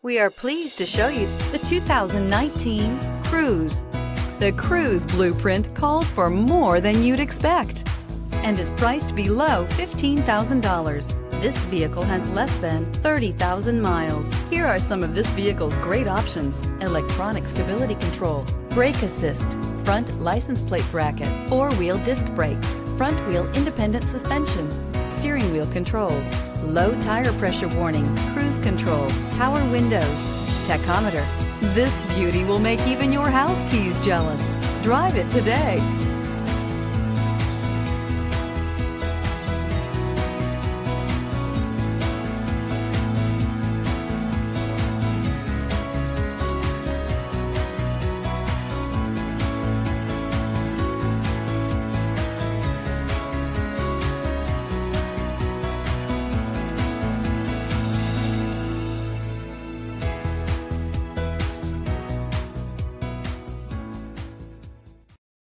We are pleased to show you the 2019 Cruze. The Cruze blueprint calls for more than you'd expect and is priced below $15,000. This vehicle has less than 30,000 miles. Here are some of this vehicle's great options: electronic stability control, brake assist, front license plate bracket, four-wheel disc brakes, front wheel independent suspension, steering wheel controls, low tire pressure warning, cruise control, power windows, tachometer. This beauty will make even your house keys jealous. Drive it today.